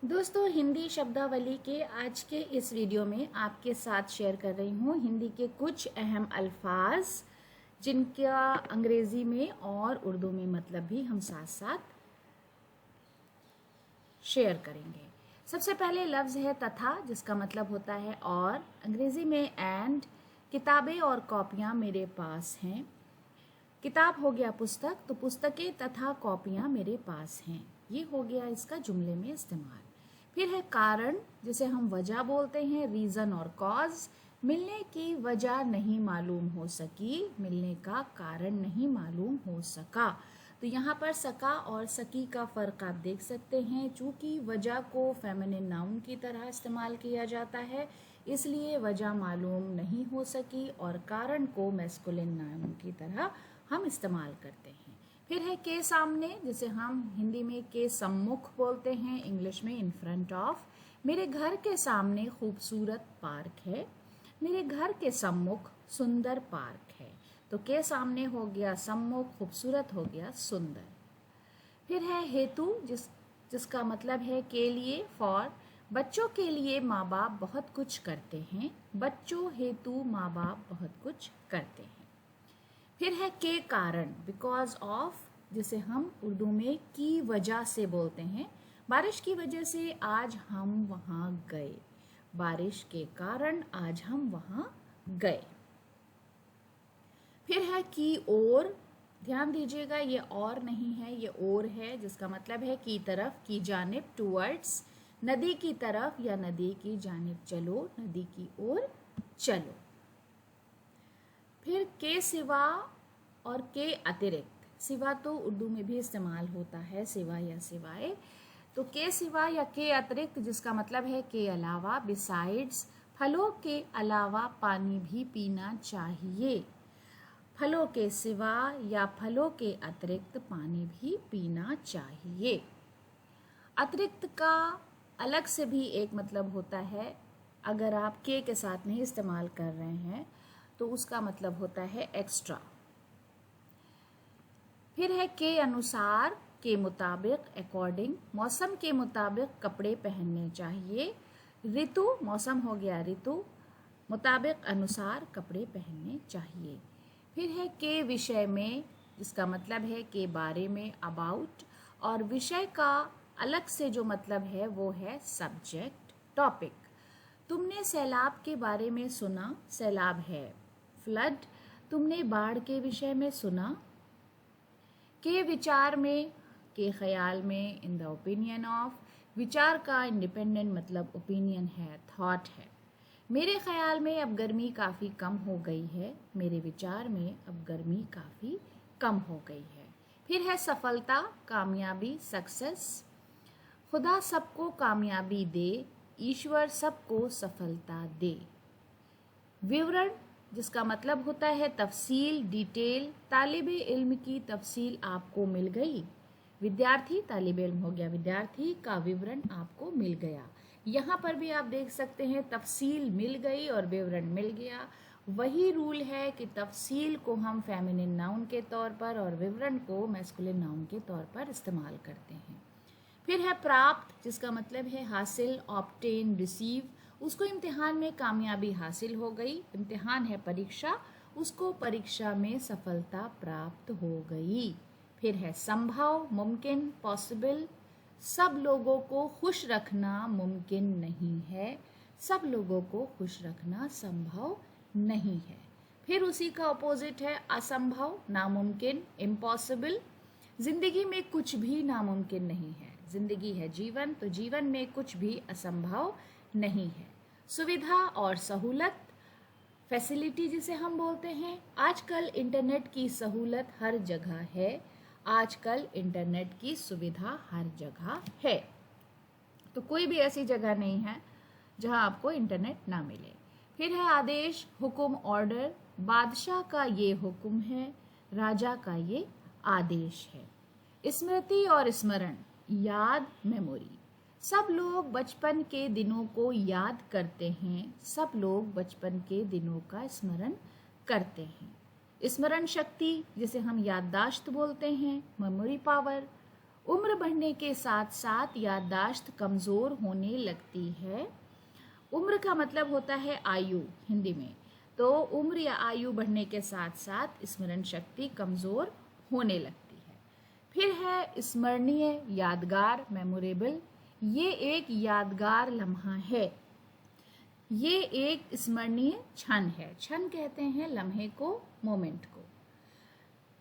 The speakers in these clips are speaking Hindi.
दोस्तों, हिंदी शब्दावली के आज के इस वीडियो में आपके साथ शेयर कर रही हूँ हिंदी के कुछ अहम अल्फाज जिनका अंग्रेजी में और उर्दू में मतलब भी हम साथ साथ शेयर करेंगे। सबसे पहले लफ्ज़ है तथा, जिसका मतलब होता है और। अंग्रेजी में एंड। किताबें और कॉपियाँ मेरे पास हैं। किताब हो गया पुस्तक, तो पुस्तकें तथा कॉपियाँ मेरे पास हैं। ये हो गया इसका जुमले में इस्तेमाल। फिर है कारण, जिसे हम वजह बोलते हैं, रीज़न और कॉज। मिलने की वजह नहीं मालूम हो सकी, मिलने का कारण नहीं मालूम हो सका। तो यहाँ पर सका और सकी का फ़र्क आप देख सकते हैं। चूँकि वजह को फेमिनिन नाउन की तरह इस्तेमाल किया जाता है, इसलिए वजह मालूम नहीं हो सकी, और कारण को मैस्कुलिन नाउन की तरह हम इस्तेमाल करते हैं। फिर है के सामने, जिसे हम हिंदी में के सम्मुख बोलते हैं, इंग्लिश में इन फ्रंट ऑफ। मेरे घर के सामने खूबसूरत पार्क है, मेरे घर के सम्मुख सुंदर पार्क है। तो के सामने हो गया सम्मुख, खूबसूरत हो गया सुंदर। फिर है हेतु, जिसका मतलब है के लिए, फॉर। बच्चों के लिए माँ बाप बहुत कुछ करते हैं, बच्चों हेतु माँ बाप बहुत कुछ करते हैं। फिर है के कारण, बिकॉज ऑफ, जिसे हम उर्दू में की वजह से बोलते हैं। बारिश की वजह से आज हम वहाँ गए, बारिश के कारण आज हम वहाँ गए। फिर है की ओर, ध्यान दीजिएगा ये और नहीं है, ये ओर है, जिसका मतलब है की तरफ, की जानिब, टूवर्ड्स। नदी की तरफ या नदी की जानिब चलो, नदी की ओर चलो। फिर के सिवा और के अतिरिक्त। सिवा तो उर्दू में भी इस्तेमाल होता है, सिवा या सिवाय। तो के सिवा या के अतिरिक्त, जिसका मतलब है के अलावा, बिसाइड्स। फलों के अलावा पानी भी पीना चाहिए, फलों के सिवा या फलों के अतिरिक्त पानी भी पीना चाहिए। अतिरिक्त का अलग से भी एक मतलब होता है, अगर आप के साथ नहीं इस्तेमाल कर रहे हैं तो उसका मतलब होता है एक्स्ट्रा। फिर है के अनुसार, के मुताबिक, अकॉर्डिंग। मौसम के मुताबिक कपड़े पहनने चाहिए। ऋतु, मौसम हो गया ऋतु, मुताबिक, अनुसार कपड़े पहनने चाहिए। फिर है के विषय में, जिसका मतलब है के बारे में, अबाउट। और विषय का अलग से जो मतलब है वो है सब्जेक्ट, टॉपिक। तुमने सैलाब के बारे में सुना, सैलाब है फ्लड। तुमने बाढ़ के विषय में सुना। के विचार में, के ख्याल में, इन द ओपिनियन ऑफ। विचार का इंडिपेंडेंट मतलब ओपिनियन है, थॉट है। मेरे ख्याल में अब गर्मी काफ़ी कम हो गई है, मेरे विचार में अब गर्मी काफ़ी कम हो गई है। फिर है सफलता, कामयाबी, सक्सेस। खुदा सबको कामयाबी दे, ईश्वर सबको सफलता दे। विवरण, जिसका मतलब होता है तफसील, डिटेल। तालिब इल्म की तफसील आपको मिल गई। विद्यार्थी, तालिब इल्म हो गया विद्यार्थी, का विवरण आपको मिल गया। यहाँ पर भी आप देख सकते हैं तफसील मिल गई और विवरण मिल गया। वही रूल है कि तफसील को हम फेमिनिन नाउन के तौर पर और विवरण को मैस्कुलिन नाउन के तौर पर इस्तेमाल करते हैं। फिर है प्राप्त, जिसका मतलब है हासिल, ऑब्टेन, रिसीव। उसको इम्तिहान में कामयाबी हासिल हो गई, इम्तिहान है परीक्षा, उसको परीक्षा में सफलता प्राप्त हो गई। फिर है संभव, मुमकिन, पॉसिबल। सब लोगों को खुश रखना मुमकिन नहीं है, सब लोगों को खुश रखना संभव नहीं है। फिर उसी का अपोजिट है असंभव, नामुमकिन, इम्पॉसिबल। जिंदगी में कुछ भी नामुमकिन नहीं है, जिंदगी है जीवन, तो जीवन में कुछ भी असंभव नहीं है। सुविधा और सहूलत, फैसिलिटी जिसे हम बोलते हैं। आजकल इंटरनेट की सहूलत हर जगह है, आजकल इंटरनेट की सुविधा हर जगह है, तो कोई भी ऐसी जगह नहीं है जहां आपको इंटरनेट ना मिले। फिर है आदेश, हुक्म, ऑर्डर। बादशाह का ये हुक्म है, राजा का ये आदेश है। स्मृति और स्मरण, याद, मेमोरी। सब लोग बचपन के दिनों को याद करते हैं, सब लोग बचपन के दिनों का स्मरण करते हैं। स्मरण शक्ति, जिसे हम याददाश्त बोलते हैं, मेमोरी पावर। उम्र बढ़ने के साथ साथ याददाश्त कमज़ोर होने लगती है। उम्र का मतलब होता है आयु हिंदी में, तो उम्र या आयु बढ़ने के साथ साथ स्मरण शक्ति कमज़ोर होने लगती है। फिर है स्मरणीय, यादगार, मेमोरेबल। ये एक यादगार लम्हा है, ये एक स्मरणीय क्षण है। क्षण कहते हैं लम्हे को, मोमेंट को।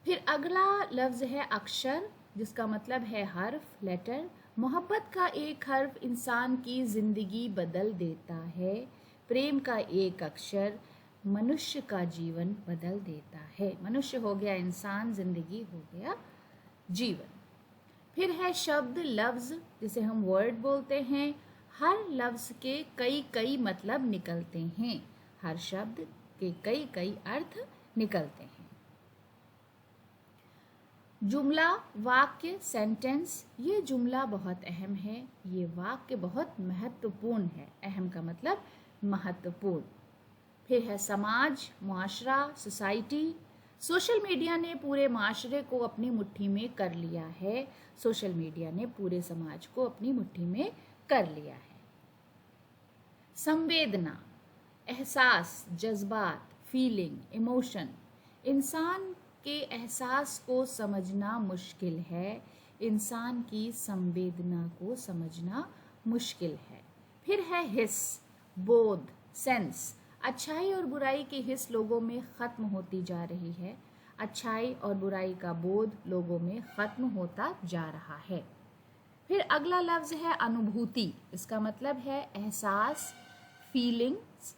फिर अगला लफ्ज़ है अक्षर, जिसका मतलब है हर्फ, लेटर। मोहब्बत का एक हर्फ इंसान की ज़िंदगी बदल देता है। प्रेम का एक अक्षर मनुष्य का जीवन बदल देता है। मनुष्य हो गया इंसान, ज़िंदगी हो गया जीवन। फिर है शब्द, लफ्ज़, जिसे हम वर्ड बोलते हैं। हर लफ्ज़ के कई कई मतलब निकलते हैं। हर शब्द के कई कई अर्थ निकलते हैं। जुमला, वाक्य, सेंटेंस। ये जुमला बहुत अहम है, ये वाक्य बहुत महत्वपूर्ण है। अहम का मतलब महत्वपूर्ण। फिर है समाज, मुआशरा, सोसाइटी। सोशल मीडिया ने पूरे माशरे को अपनी मुट्ठी में कर लिया है। सोशल मीडिया ने पूरे समाज को अपनी मुट्ठी में कर लिया है। संवेदना, एहसास, जज्बात, फीलिंग, इमोशन। इंसान के एहसास को समझना मुश्किल है, इंसान की संवेदना को समझना मुश्किल है। फिर है हिस, बोध, सेंस। अच्छाई और बुराई की हिस लोगों में ख़त्म होती जा रही है। अच्छाई और बुराई का बोध लोगों में ख़त्म होता जा रहा है। फिर अगला लफ्ज़ है अनुभूति, इसका मतलब है एहसास, फीलिंग्स।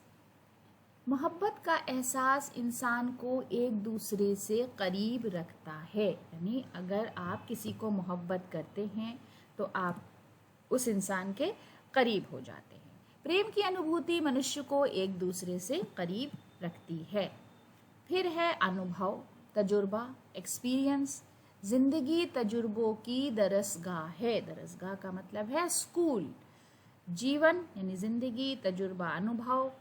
मोहब्बत का एहसास इंसान को एक दूसरे से करीब रखता है। यानी अगर आप किसी को मोहब्बत करते हैं तो आप उस इंसान के करीब हो जाते हैं। प्रेम की अनुभूति मनुष्य को एक दूसरे से करीब रखती है। फिर है अनुभव, तजुर्बा, एक्सपीरियंस। जिंदगी तजुर्बों की दरसगाह है। दरसगाह का मतलब है स्कूल। जीवन यानी जिंदगी, तजुर्बा, अनुभव,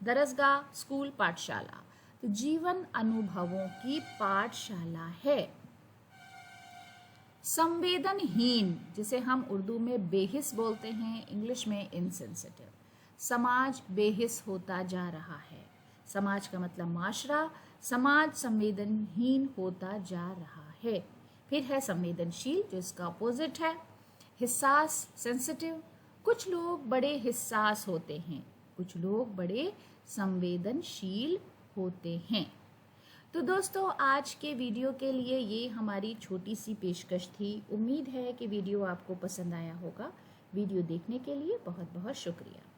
दरसगाह, स्कूल, पाठशाला। तो जीवन अनुभवों की पाठशाला है। संवेदनहीन, जिसे हम उर्दू में बेहिस बोलते हैं, इंग्लिश में इनसेंसिटिव। समाज बेहिस होता जा रहा है। समाज का मतलब माशरा। समाज संवेदनहीन होता जा रहा है। फिर है संवेदनशील, जो इसका अपोजिट है। हिस्सास, सेंसिटिव। कुछ लोग बड़े हिस्सास होते हैं, कुछ लोग बड़े संवेदनशील होते हैं। तो दोस्तों, आज के वीडियो के लिए ये हमारी छोटी सी पेशकश थी। उम्मीद है कि वीडियो आपको पसंद आया होगा। वीडियो देखने के लिए बहुत बहुत शुक्रिया।